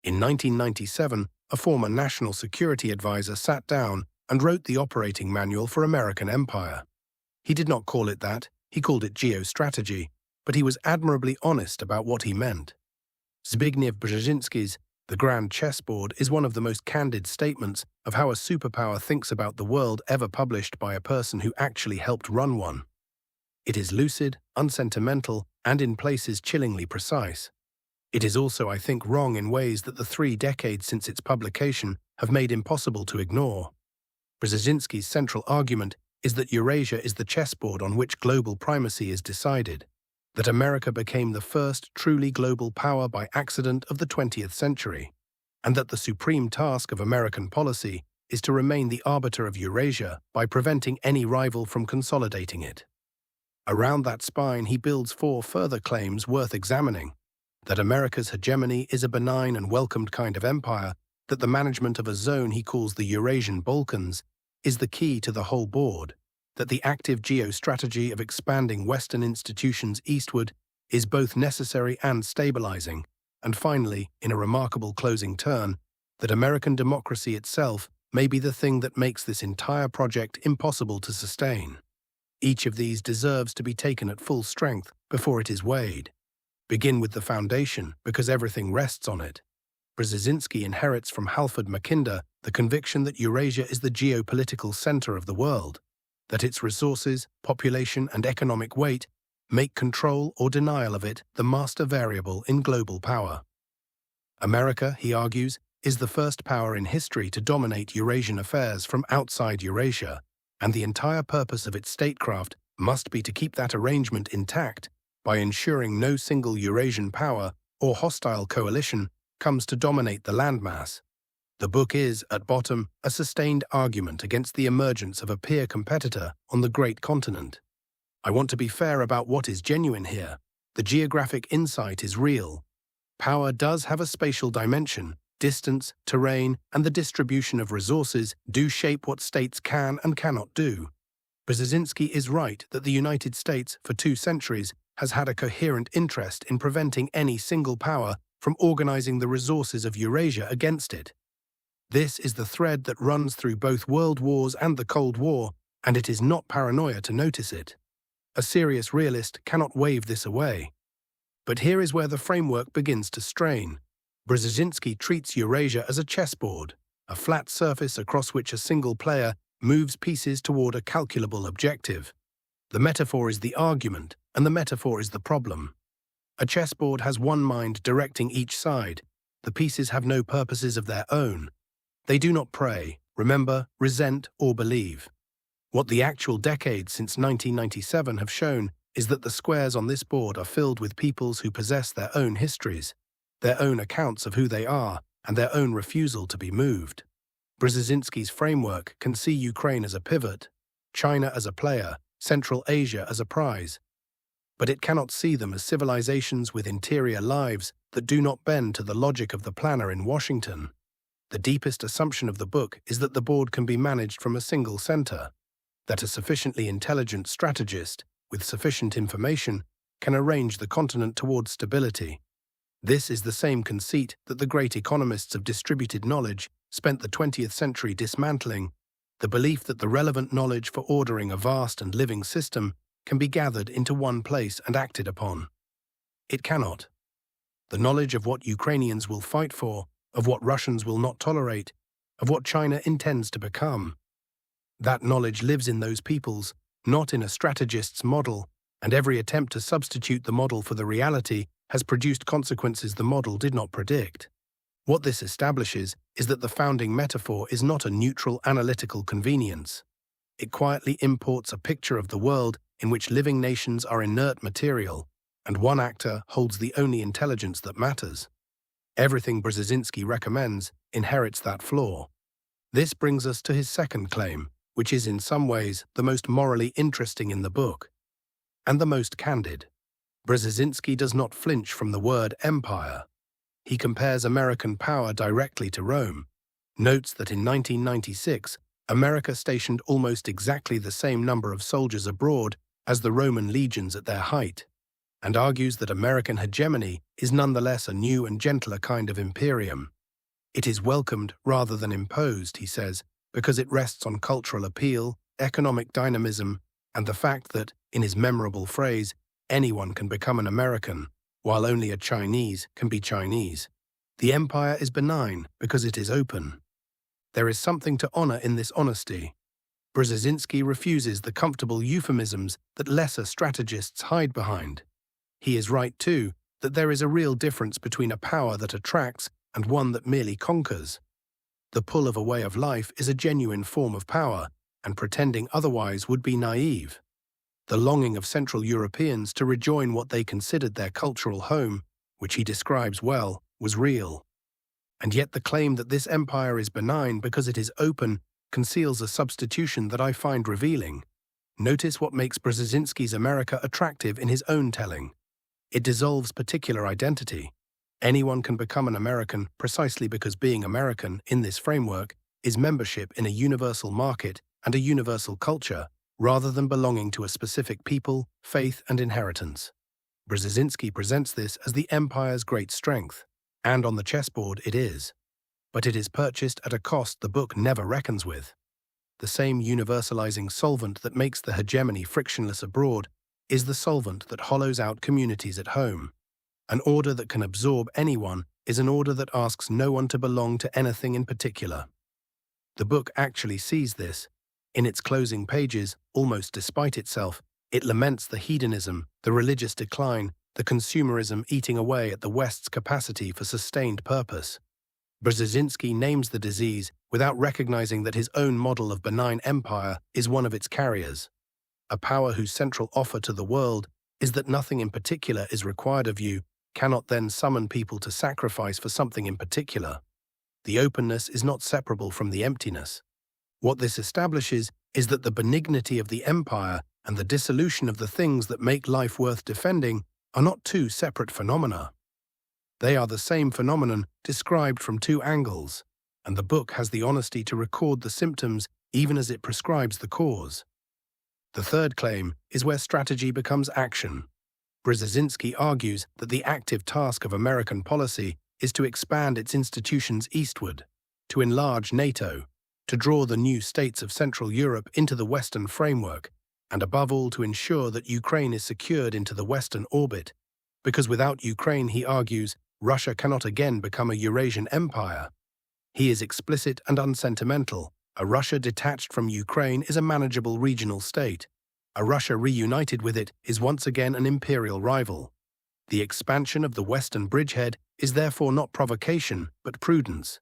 In 1997, a former national security advisor sat down and wrote the operating manual for American empire. He did not call it that, he called it geostrategy, but he was admirably honest about what he meant. Zbigniew Brzezinski's The Grand Chessboard is one of the most candid statements of how a superpower thinks about the world ever published by a person who actually helped run one. It is lucid, unsentimental, and in places chillingly precise. It is also, I think, wrong in ways that the 3 decades since its publication have made impossible to ignore. Brzezinski's central argument is that Eurasia is the chessboard on which global primacy is decided, that America became the first truly global power by accident of the 20th century, and that the supreme task of American policy is to remain the arbiter of Eurasia by preventing any rival from consolidating it. Around that spine, he builds 4 further claims worth examining: that America's hegemony is a benign and welcomed kind of empire, that the management of a zone he calls the Eurasian Balkans is the key to the whole board, that the active geostrategy of expanding Western institutions eastward is both necessary and stabilizing, and finally, in a remarkable closing turn, that American democracy itself may be the thing that makes this entire project impossible to sustain. Each of these deserves to be taken at full strength before it is weighed. Begin with the foundation, because everything rests on it. Brzezinski inherits from Halford Mackinder the conviction that Eurasia is the geopolitical center of the world, that its resources, population, and economic weight make control or denial of it the master variable in global power. America, he argues, is the first power in history to dominate Eurasian affairs from outside Eurasia, and the entire purpose of its statecraft must be to keep that arrangement intact by ensuring no single Eurasian power or hostile coalition comes to dominate the landmass. The book is, at bottom, a sustained argument against the emergence of a peer competitor on the great continent. I want to be fair about what is genuine here. The geographic insight is real. Power does have a spatial dimension. Distance, terrain, and the distribution of resources do shape what states can and cannot do. Brzezinski is right that the United States, for 2 centuries, has had a coherent interest in preventing any single power from organizing the resources of Eurasia against it. This is the thread that runs through both world wars and the Cold War, and it is not paranoia to notice it. A serious realist cannot wave this away. But here is where the framework begins to strain. Brzezinski treats Eurasia as a chessboard, a flat surface across which a single player moves pieces toward a calculable objective. The metaphor is the argument, and the metaphor is the problem. A chessboard has one mind directing each side. The pieces have no purposes of their own. They do not pray, remember, resent, or believe. What the actual decades since 1997 have shown is that the squares on this board are filled with peoples who possess their own histories, their own accounts of who they are, and their own refusal to be moved. Brzezinski's framework can see Ukraine as a pivot, China as a player, Central Asia as a prize. But it cannot see them as civilizations with interior lives that do not bend to the logic of the planner in Washington. The deepest assumption of the book is that the board can be managed from a single center, that a sufficiently intelligent strategist, with sufficient information, can arrange the continent towards stability. This is the same conceit that the great economists of distributed knowledge spent the 20th century dismantling, the belief that the relevant knowledge for ordering a vast and living system can be gathered into one place and acted upon. It cannot. The knowledge of what Ukrainians will fight for, of what Russians will not tolerate, of what China intends to become. That knowledge lives in those peoples, not in a strategist's model, and every attempt to substitute the model for the reality has produced consequences the model did not predict. What this establishes is that the founding metaphor is not a neutral analytical convenience. It quietly imports a picture of the world in which living nations are inert material, and one actor holds the only intelligence that matters. Everything Brzezinski recommends inherits that flaw. This brings us to his second claim, which is in some ways the most morally interesting in the book, and the most candid. Brzezinski does not flinch from the word empire. He compares American power directly to Rome, notes that in 1996, America stationed almost exactly the same number of soldiers abroad as the Roman legions at their height. and argues that American hegemony is nonetheless a new and gentler kind of imperium. It is welcomed rather than imposed, he says, because it rests on cultural appeal, economic dynamism, and the fact that, in his memorable phrase, anyone can become an American, while only a Chinese can be Chinese. The empire is benign because it is open. There is something to honor in this honesty. Brzezinski refuses the comfortable euphemisms that lesser strategists hide behind. He is right, too, that there is a real difference between a power that attracts and one that merely conquers. The pull of a way of life is a genuine form of power, and pretending otherwise would be naive. The longing of Central Europeans to rejoin what they considered their cultural home, which he describes well, was real. And yet the claim that this empire is benign because it is open conceals a substitution that I find revealing. Notice what makes Brzezinski's America attractive in his own telling. It dissolves particular identity. Anyone can become an American precisely because being American, in this framework, is membership in a universal market and a universal culture, rather than belonging to a specific people, faith, and inheritance. Brzezinski presents this as the empire's great strength, and on the chessboard it is. But it is purchased at a cost the book never reckons with. The same universalizing solvent that makes the hegemony frictionless abroad is the solvent that hollows out communities at home. An order that can absorb anyone is an order that asks no one to belong to anything in particular. The book actually sees this. In its closing pages, almost despite itself, it laments the hedonism, the religious decline, the consumerism eating away at the West's capacity for sustained purpose. Brzezinski names the disease without recognizing that his own model of benign empire is one of its carriers. A power whose central offer to the world is that nothing in particular is required of you cannot then summon people to sacrifice for something in particular. The openness is not separable from the emptiness. What this establishes is that the benignity of the empire and the dissolution of the things that make life worth defending are not two separate phenomena. They are the same phenomenon described from two angles, and the book has the honesty to record the symptoms even as it prescribes the cause. The third claim is where strategy becomes action. Brzezinski argues that the active task of American policy is to expand its institutions eastward, to enlarge NATO, to draw the new states of Central Europe into the Western framework, and above all to ensure that Ukraine is secured into the Western orbit, because without Ukraine, he argues, Russia cannot again become a Eurasian empire. He is explicit and unsentimental. A Russia detached from Ukraine is a manageable regional state. A Russia reunited with it is once again an imperial rival. The expansion of the Western bridgehead is therefore not provocation, but prudence.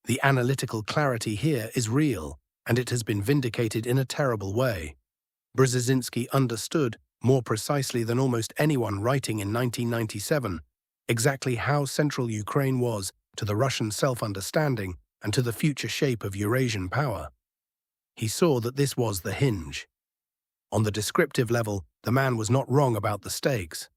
The analytical clarity here is real, and it has been vindicated in a terrible way. Brzezinski understood, more precisely than almost anyone writing in 1997, exactly how central Ukraine was to the Russian self-understanding and to the future shape of Eurasian power. He saw that this was the hinge. On the descriptive level, the man was not wrong about the stakes.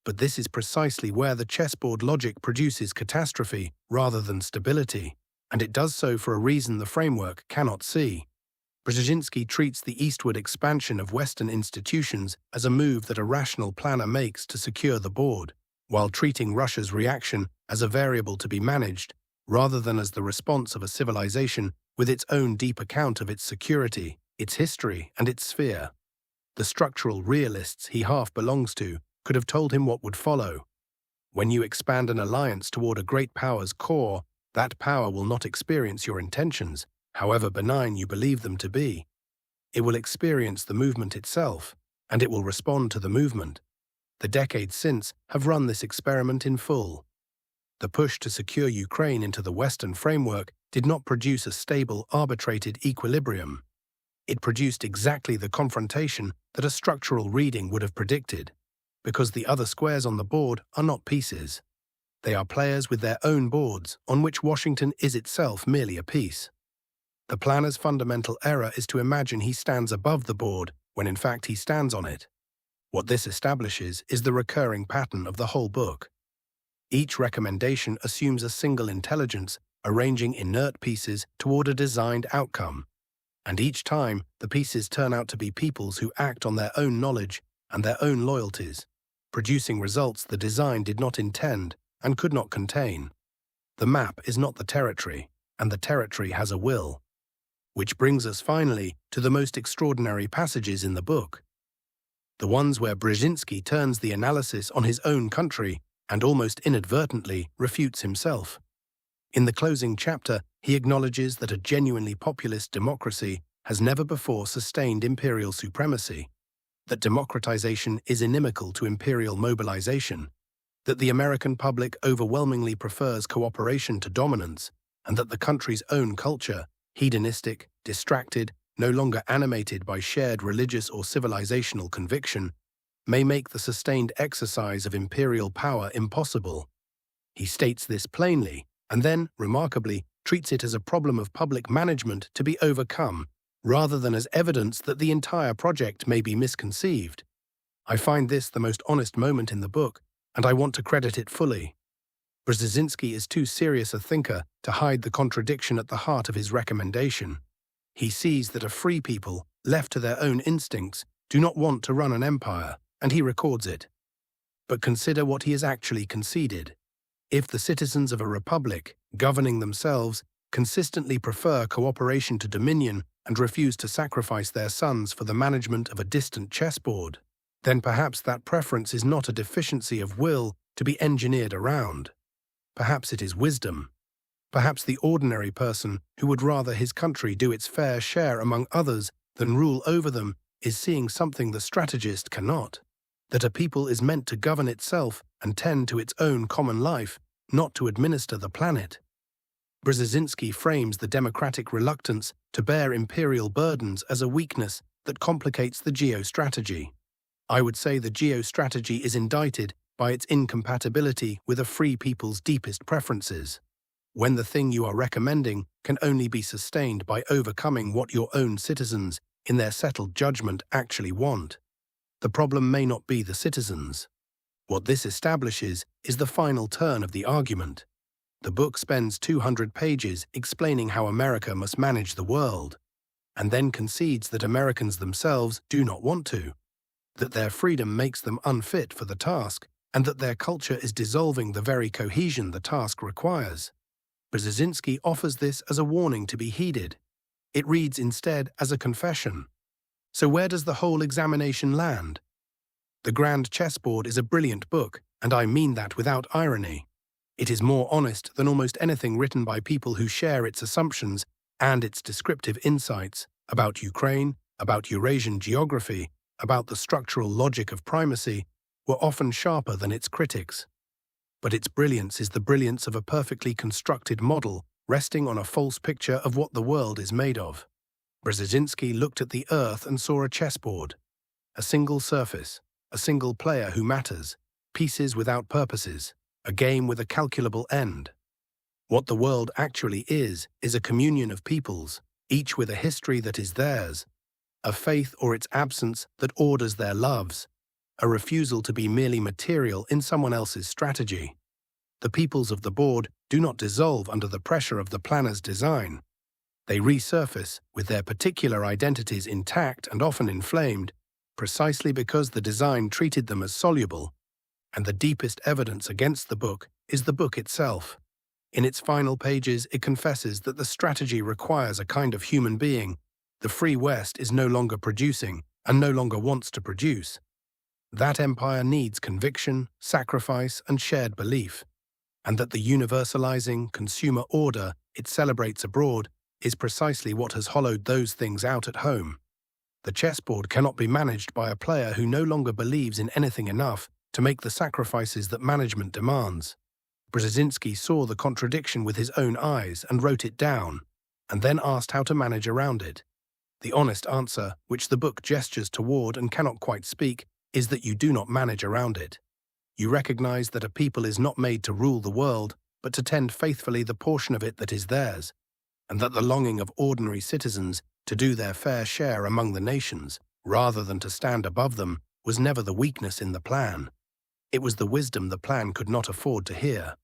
But this is precisely where the chessboard logic produces catastrophe rather than stability, and it does so for a reason the framework cannot see. Brzezinski treats the eastward expansion of Western institutions as a move that a rational planner makes to secure the board, while treating Russia's reaction as a variable to be managed, rather than as the response of a civilization with its own deep account of its security, its history, and its sphere. The structural realists he half belongs to could have told him what would follow. When you expand an alliance toward a great power's core, that power will not experience your intentions, however benign you believe them to be. It will experience the movement itself, and it will respond to the movement. The decades since have run this experiment in full. The push to secure Ukraine into the Western framework did not produce a stable, arbitrated equilibrium. It produced exactly the confrontation that a structural reading would have predicted, because the other squares on the board are not pieces. They are players with their own boards, on which Washington is itself merely a piece. The planner's fundamental error is to imagine he stands above the board, when in fact he stands on it. What this establishes is the recurring pattern of the whole book. Each recommendation assumes a single intelligence, arranging inert pieces toward a designed outcome. And each time, the pieces turn out to be peoples who act on their own knowledge and their own loyalties. producing results the design did not intend and could not contain. The map is not the territory, and the territory has a will. Which brings us finally to the most extraordinary passages in the book. The ones where Brzezinski turns the analysis on his own country and almost inadvertently refutes himself. In the closing chapter, he acknowledges that a genuinely populist democracy has never before sustained imperial supremacy, that democratization is inimical to imperial mobilization, that the American public overwhelmingly prefers cooperation to dominance, and that the country's own culture, hedonistic, distracted, no longer animated by shared religious or civilizational conviction, may make the sustained exercise of imperial power impossible. He states this plainly, and then, remarkably, treats it as a problem of public management to be overcome, rather than as evidence that the entire project may be misconceived. I find this the most honest moment in the book, and I want to credit it fully. Brzezinski is too serious a thinker to hide the contradiction at the heart of his recommendation. He sees that a free people, left to their own instincts, do not want to run an empire, and he records it. But consider what he has actually conceded. If the citizens of a republic, governing themselves, consistently prefer cooperation to dominion and refuse to sacrifice their sons for the management of a distant chessboard, then perhaps that preference is not a deficiency of will to be engineered around. Perhaps it is wisdom. Perhaps the ordinary person who would rather his country do its fair share among others than rule over them is seeing something the strategist cannot, that a people is meant to govern itself and tend to its own common life, not to administer the planet. Brzezinski frames the democratic reluctance to bear imperial burdens as a weakness that complicates the geostrategy. I would say the geostrategy is indicted by its incompatibility with a free people's deepest preferences. When the thing you are recommending can only be sustained by overcoming what your own citizens, in their settled judgment, actually want, the problem may not be the citizens. What this establishes is the final turn of the argument. The book spends 200 pages explaining how America must manage the world, and then concedes that Americans themselves do not want to, that their freedom makes them unfit for the task, and that their culture is dissolving the very cohesion the task requires. Brzezinski offers this as a warning to be heeded. It reads instead as a confession. So where does the whole examination land? The Grand Chessboard is a brilliant book, and I mean that without irony. It is more honest than almost anything written by people who share its assumptions and its descriptive insights about Ukraine, about Eurasian geography, about the structural logic of primacy, were often sharper than its critics. But its brilliance is the brilliance of a perfectly constructed model resting on a false picture of what the world is made of. Brzezinski looked at the earth and saw a chessboard, a single surface, a single player who matters, pieces without purposes, a game with a calculable end. What the world actually is a communion of peoples, each with a history that is theirs, a faith or its absence that orders their loves, a refusal to be merely material in someone else's strategy. The peoples of the board do not dissolve under the pressure of the planner's design. They resurface with their particular identities intact and often inflamed, precisely because the design treated them as soluble. And the deepest evidence against the book is the book itself. In its final pages, it confesses that the strategy requires a kind of human being. The Free West is no longer producing and no longer wants to produce. That empire needs conviction, sacrifice, and shared belief, and that the universalizing consumer order it celebrates abroad is precisely what has hollowed those things out at home. The chessboard cannot be managed by a player who no longer believes in anything enough to make the sacrifices that management demands. Brzezinski saw the contradiction with his own eyes and wrote it down, and then asked how to manage around it. The honest answer, which the book gestures toward and cannot quite speak, is that you do not manage around it. You recognize that a people is not made to rule the world, but to tend faithfully the portion of it that is theirs, and that the longing of ordinary citizens to do their fair share among the nations, rather than to stand above them, was never the weakness in the plan. It was the wisdom the plan could not afford to hear.